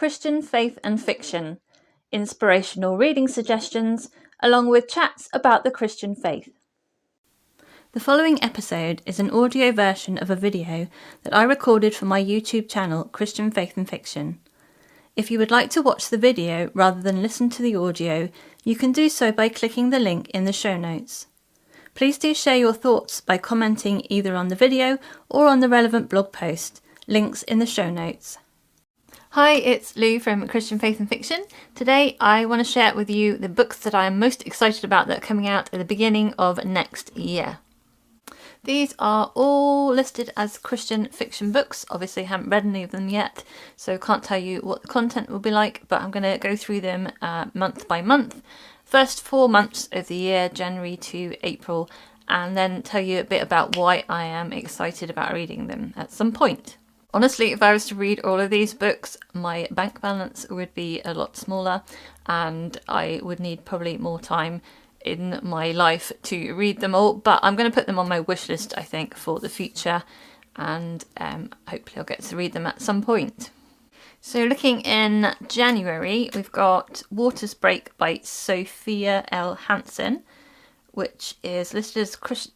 Christian faith and fiction, inspirational reading suggestions, along with chats about the Christian faith. The following episode is an audio version of a video that I recorded for my YouTube channel, Christian Faith and Fiction. If you would like to watch the video rather than listen to the audio, you can do so by clicking the link in the show notes. Please do share your thoughts by commenting either on the video or on the relevant blog post, links in the show notes. Hi, it's Lou from Christian Faith and Fiction. Today I want to share with you the books that I am most excited about that are coming out at the beginning of next year. These are all listed as Christian fiction books. Obviously I haven't read any of them yet, so can't tell you what the content will be like, but I'm going to go through them month by month. First 4 months of the year, January to April, and then tell you a bit about why I am excited about reading them at some point. Honestly, if I was to read all of these books, my bank balance would be a lot smaller and I would need probably more time in my life to read them all, but I'm going to put them on my wish list, I think, for the future, and hopefully I'll get to read them at some point. So looking in January, we've got Waters Break by Sophia L. Hansen, which is listed as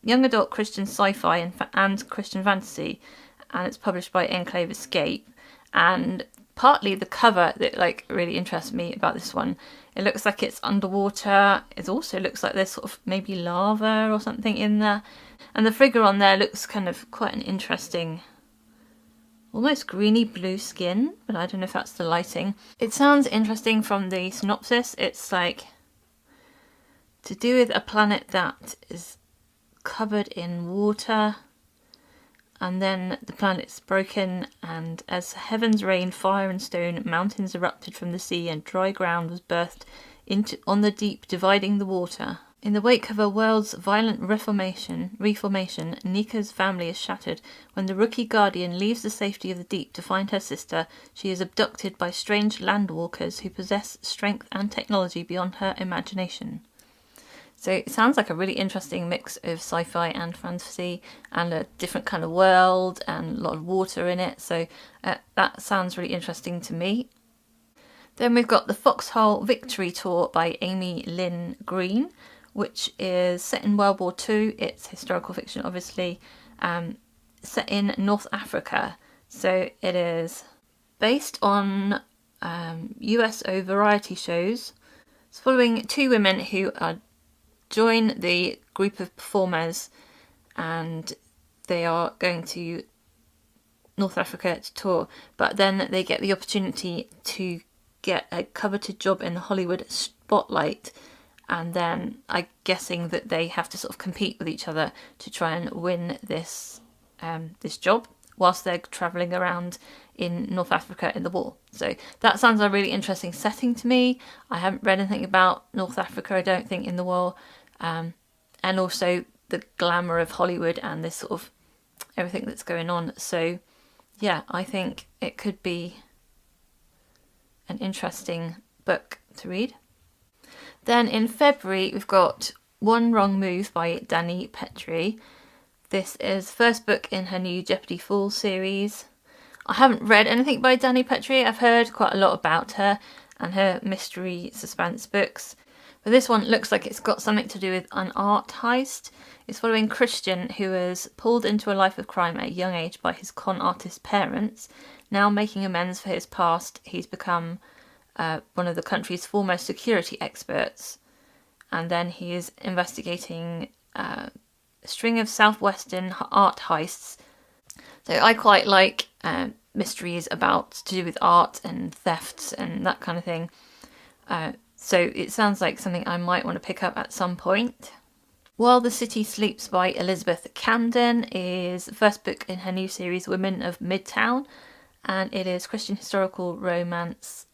young adult Christian sci-fi and Christian fantasy, and it's published by Enclave Escape. And partly the cover that really interests me about this one. It looks like it's underwater. It also looks like there's sort of maybe lava or something in there. And the figure on there looks kind of quite an interesting, almost greeny blue skin, but I don't know if that's the lighting. It sounds interesting from the synopsis. It's like to do with a planet that is covered in water, and then the planet's broken, and as heavens rained fire and stone, mountains erupted from the sea, and dry ground was birthed on the deep, dividing the water. In the wake of her world's violent reformation, Nika's family is shattered. When the rookie guardian leaves the safety of the deep to find her sister, she is abducted by strange landwalkers who possess strength and technology beyond her imagination. So it sounds like a really interesting mix of sci-fi and fantasy, and a different kind of world and a lot of water in it. So that sounds really interesting to me. Then we've got the Foxhole Victory Tour by Amy Lynn Green, which is set in World War II. It's historical fiction, obviously, set in North Africa. So it is based on USO variety shows. It's following two women who join the group of performers, and they are going to North Africa to tour, but then they get the opportunity to get a coveted job in the Hollywood spotlight, and then I'm guessing that they have to sort of compete with each other to try and win this job whilst they're travelling around in North Africa in the war. So that sounds a really interesting setting to me. I haven't read anything about North Africa, I don't think, in the war. And also the glamour of Hollywood and this sort of everything that's going on. So yeah, I think it could be an interesting book to read. Then in February we've got One Wrong Move by Dani Pettrey. This is the first book in her new Jeopardy Falls series. I haven't read anything by Dani Pettrey. I've heard quite a lot about her and her mystery suspense books. But this one looks like it's got something to do with an art heist. It's following Christian, who was pulled into a life of crime at a young age by his con artist parents. Now making amends for his past, he's become one of the country's foremost security experts. And then he is investigating a string of southwestern art heists. So I quite like mysteries to do with art and thefts and that kind of thing. So it sounds like something I might want to pick up at some point. While the City Sleeps by Elizabeth Camden is the first book in her new series Women of Midtown, and it is Christian historical romance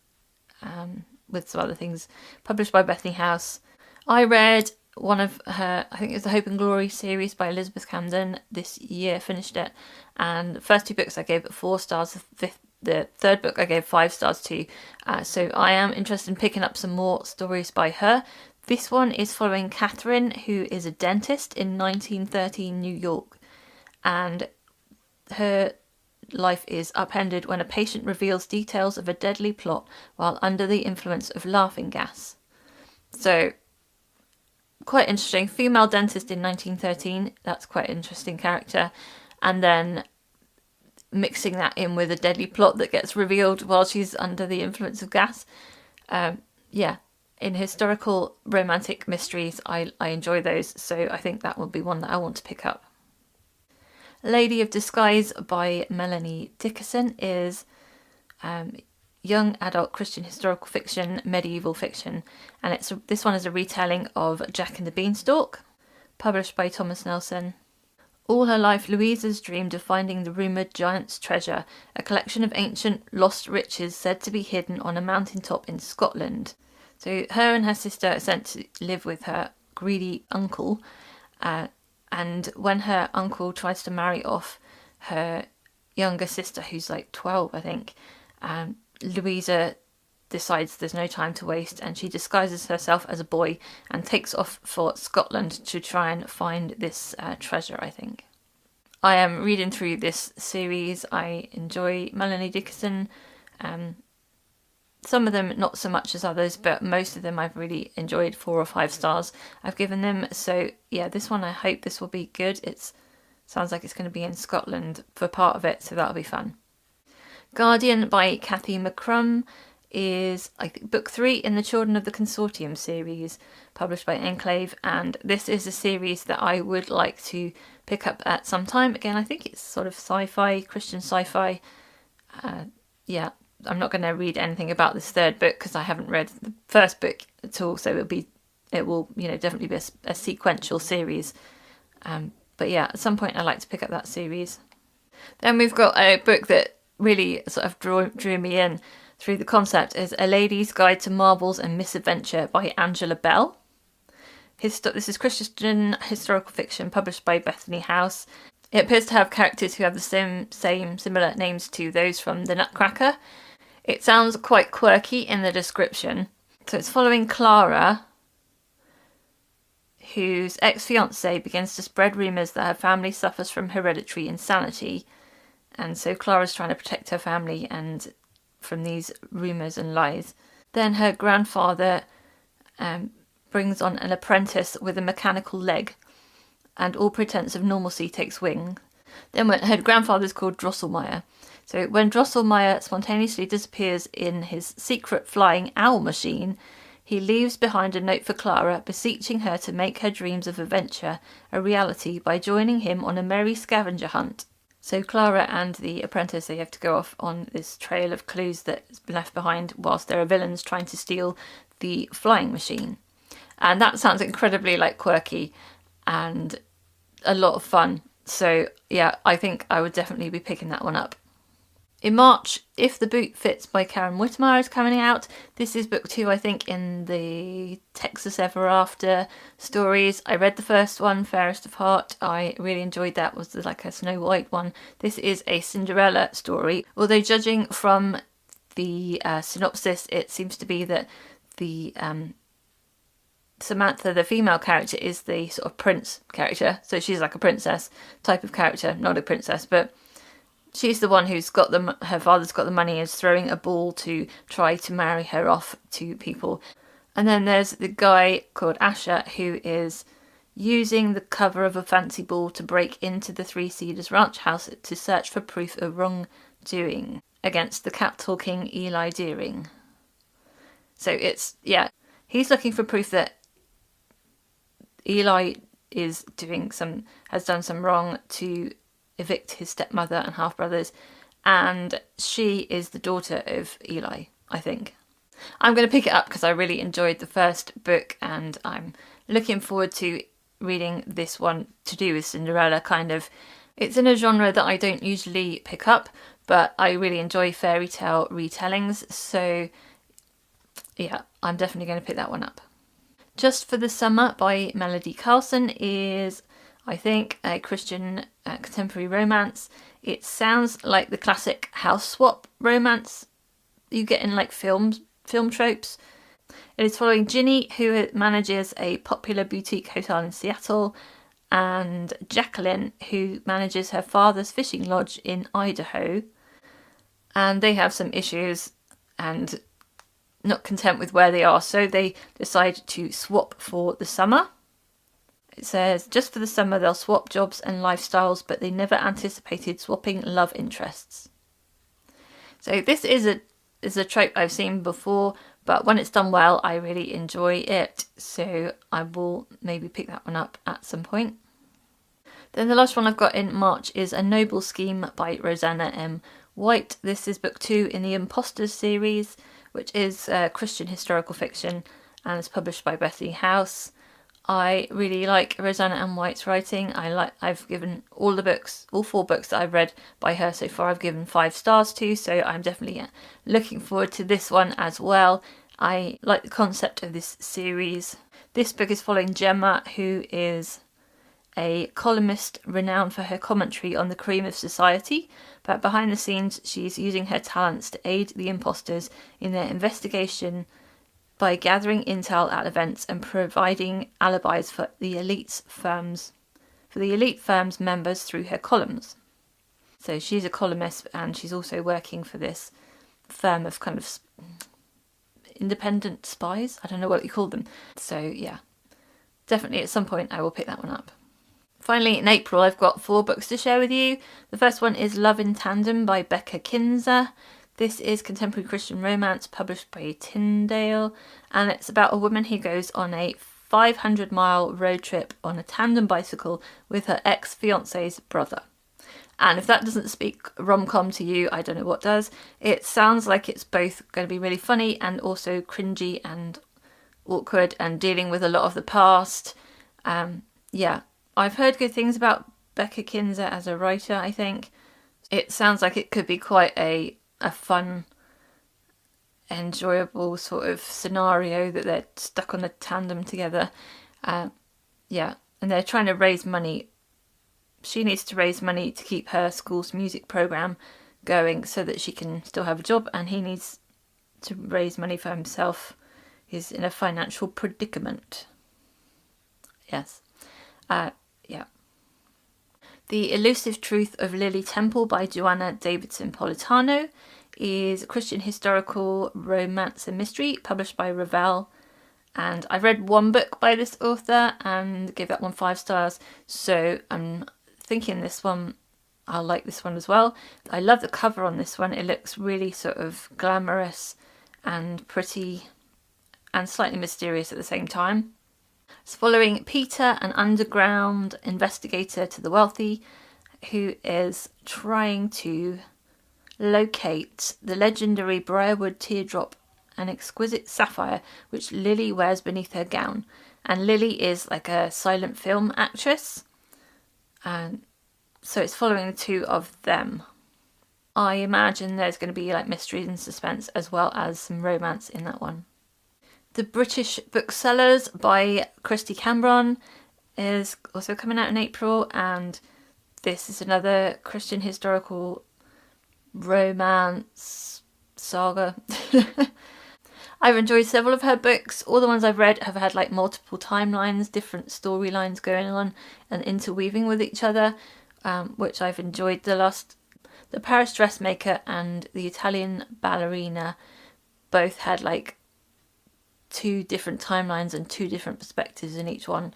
with some other things, published by Bethany House. I read one of her, I think it was the Hope and Glory series by Elizabeth Camden this year, finished it, and the first two books I gave it 4 stars, the third book I gave 5 stars to, so I am interested in picking up some more stories by her. This one is following Catherine, who is a dentist in 1913 New York, and her life is upended when a patient reveals details of a deadly plot while under the influence of laughing gas. So, quite interesting. Female dentist in 1913. That's quite an interesting character. And then mixing that in with a deadly plot that gets revealed while she's under the influence of gas. In historical romantic mysteries, I enjoy those. So I think that will be one that I want to pick up. Lady of Disguise by Melanie Dickerson is young adult Christian historical fiction, medieval fiction, and this one is a retelling of Jack and the Beanstalk, published by Thomas Nelson. All her life, Louisa's dreamed of finding the rumoured giant's treasure, a collection of ancient lost riches said to be hidden on a mountaintop in Scotland. So her and her sister are sent to live with her greedy uncle, and when her uncle tries to marry off her younger sister, who's like 12, I think, Louisa decides there's no time to waste, and she disguises herself as a boy and takes off for Scotland to try and find this treasure, I think. I am reading through this series. I enjoy Melanie Dickerson. Some of them not so much as others, but most of them I've really enjoyed. 4 or 5 stars I've given them. So yeah, this one I hope this will be good. It sounds like it's going to be in Scotland for part of it, so that'll be fun. Guardian by Cathy McCrumb is, I think, book 3 in the Children of the Consortium series, published by Enclave, and this is a series that I would like to pick up at some time. Again, I think it's sort of sci-fi, Christian sci-fi. I'm not going to read anything about this 3rd book because I haven't read the 1st book at all, so it will definitely be a sequential series. But yeah, at some point I'd like to pick up that series. Then we've got a book that really sort of drew me in through the concept, is A Lady's Guide to Marvels and Misadventure by Angela Bell. This is Christian historical fiction published by Bethany House. It appears to have characters who have the similar names to those from The Nutcracker. It sounds quite quirky in the description. So it's following Clara, whose ex-fiancé begins to spread rumours that her family suffers from hereditary insanity. And so Clara's trying to protect her family and from these rumours and lies. Then her grandfather brings on an apprentice with a mechanical leg, and all pretence of normalcy takes wing. Then her grandfather's called Drosselmeyer. So when Drosselmeyer spontaneously disappears in his secret flying owl machine, he leaves behind a note for Clara, beseeching her to make her dreams of adventure a reality by joining him on a merry scavenger hunt. So Clara and the apprentice, they have to go off on this trail of clues that's been left behind whilst there are villains trying to steal the flying machine. And that sounds incredibly quirky and a lot of fun. So yeah, I think I would definitely be picking that one up. In March, If the Boot Fits by Karen Witemeyer is coming out. This is book 2, I think, in the Texas Ever After stories. I read the first one, Fairest of Heart. I really enjoyed that. It was like a Snow White one. This is a Cinderella story. Although judging from the synopsis, it seems to be that the Samantha, the female character, is the sort of prince character. So she's like a princess type of character. Not a princess, but she's the one who's got her father's got the money, is throwing a ball to try to marry her off to people. And then there's the guy called Asher who is using the cover of a fancy ball to break into the Three Cedars ranch house to search for proof of wrongdoing against the cat-talking Eli Deering. So he's looking for proof that Eli has done some wrong to evict his stepmother and half-brothers, and she is the daughter of Eli, I think. I'm going to pick it up because I really enjoyed the first book, and I'm looking forward to reading this one to do with Cinderella. It's in a genre that I don't usually pick up, but I really enjoy fairy tale retellings, so yeah, I'm definitely going to pick that one up. Just for the Summer by Melody Carlson is, I think, a Christian contemporary romance. It sounds like the classic house swap romance you get in film tropes. It is following Ginny, who manages a popular boutique hotel in Seattle, and Jacqueline, who manages her father's fishing lodge in Idaho. And they have some issues and not content with where they are, so they decide to swap for the summer. It says, just for the summer they'll swap jobs and lifestyles, but they never anticipated swapping love interests. So this is a trope I've seen before, but when it's done well, I really enjoy it. So I will maybe pick that one up at some point. Then the last one I've got in March is A Noble Scheme by Roseanna M. White. This is book 2 in the Imposters series, which is Christian historical fiction and is published by Bethany House. I really like Roseanna M. White's writing. I've given all 4 books that I've read by her so far, I've given 5 stars to, so I'm definitely looking forward to this one as well. I like the concept of this series. This book is following Gemma, who is a columnist renowned for her commentary on the cream of society, but behind the scenes she's using her talents to aid the imposters in their investigation by gathering intel at events and providing alibis for the elite firms members through her columns. So she's a columnist and she's also working for this firm of kind of independent spies. I don't know what you call them. So yeah, definitely at some point I will pick that one up. Finally, in April, I've got 4 books to share with you. The first one is Love in Tandem by Becca Kinzer. This is contemporary Christian romance published by Tyndale, and it's about a woman who goes on a 500-mile road trip on a tandem bicycle with her ex-fiancé's brother. And if that doesn't speak rom-com to you, I don't know what does. It sounds like it's both going to be really funny and also cringy and awkward and dealing with a lot of the past. Yeah, I've heard good things about Becca Kinzer as a writer, I think. It sounds like it could be quite a fun, enjoyable sort of scenario that they're stuck on a tandem together. Yeah, and they're trying to raise money. She needs to raise money to keep her school's music programme going so that she can still have a job, and he needs to raise money for himself. He's in a financial predicament. Yes. Yeah. The Elusive Truth of Lily Temple by Joanna Davidson Politano is a Christian historical romance and mystery published by Revell. And I've read 1 book by this author and gave that one 5 stars. So I'm thinking this one, I'll like this one as well. I love the cover on this one. It looks really sort of glamorous and pretty and slightly mysterious at the same time. It's following Peter, an underground investigator to the wealthy, who is trying to locate the legendary Briarwood teardrop, an exquisite sapphire which Lily wears beneath her gown. And Lily is like a silent film actress, and so it's following the 2 of them. I imagine there's going to be like mystery and suspense as well as some romance in that one. The British Booksellers by Kristy Cambron is also coming out in April, and this is another Christian historical romance saga. I've enjoyed several of her books. All the ones I've read have had like multiple timelines, different storylines going on and interweaving with each other, which I've enjoyed. The Paris Dressmaker and the Italian Ballerina both had like 2 different timelines and 2 different perspectives in each one.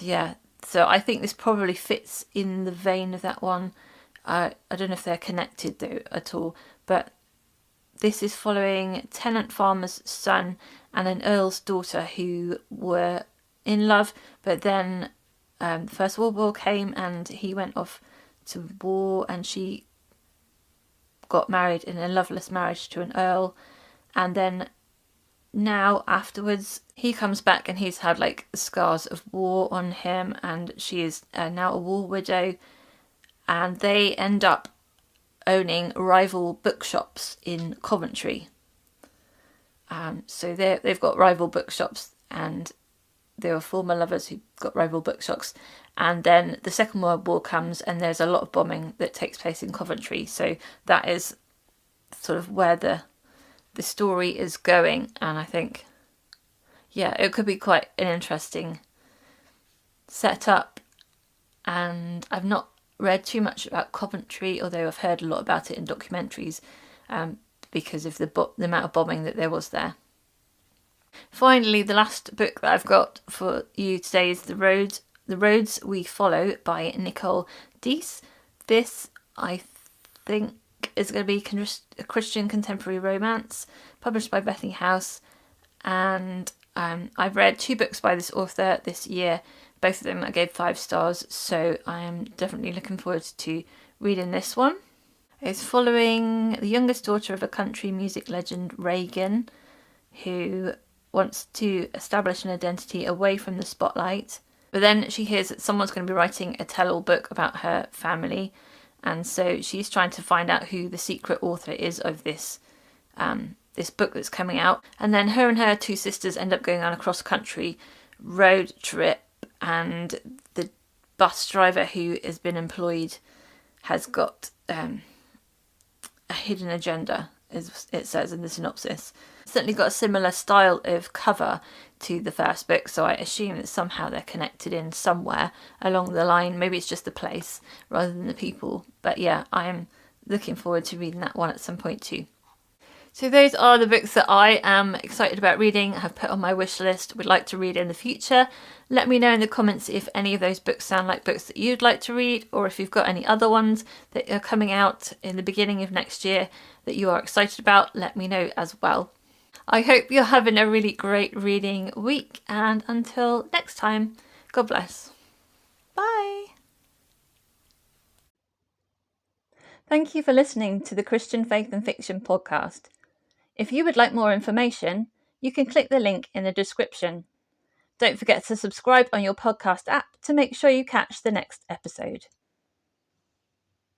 Yeah, so I think this probably fits in the vein of that one. I don't know if they're connected though at all, but this is following a tenant farmer's son and an earl's daughter who were in love, but then the First World War came and he went off to war and she got married in a loveless marriage to an earl, and then now afterwards he comes back and he's had like scars of war on him, and she is now a war widow, and they end up owning rival bookshops in Coventry. So they've got rival bookshops, and they were former lovers who got rival bookshops, and then the Second World War comes and there's a lot of bombing that takes place in Coventry, so that is sort of where the story is going, and I think, yeah, it could be quite an interesting set up, and I've not read too much about Coventry, although I've heard a lot about it in documentaries because of the amount of bombing that there was there. Finally, the last book that I've got for you today is The Roads We Follow by Nicole Deese. This, I think, is going to be a Christian contemporary romance published by Bethany House, and I've read 2 books by this author this year. Both of them I gave 5 stars, so I am definitely looking forward to reading this one. It's following the youngest daughter of a country music legend, Reagan, who wants to establish an identity away from the spotlight. But then she hears that someone's going to be writing a tell-all book about her family, and so she's trying to find out who the secret author is of this book that's coming out. And then her and her 2 sisters end up going on a cross-country road trip, and the bus driver who has been employed has got a hidden agenda, as it says in the synopsis. It's certainly got a similar style of cover to the first book, so I assume that somehow they're connected in somewhere along the line. Maybe it's just the place rather than the people. But yeah, I am looking forward to reading that one at some point too. So those are the books that I am excited about reading, have put on my wish list, would like to read in the future. Let me know in the comments if any of those books sound like books that you'd like to read, or if you've got any other ones that are coming out in the beginning of next year that you are excited about. Let me know as well. I hope you're having a really great reading week, and until next time, God bless. Bye. Thank you for listening to the Christian Faith and Fiction podcast. If you would like more information, you can click the link in the description. Don't forget to subscribe on your podcast app to make sure you catch the next episode.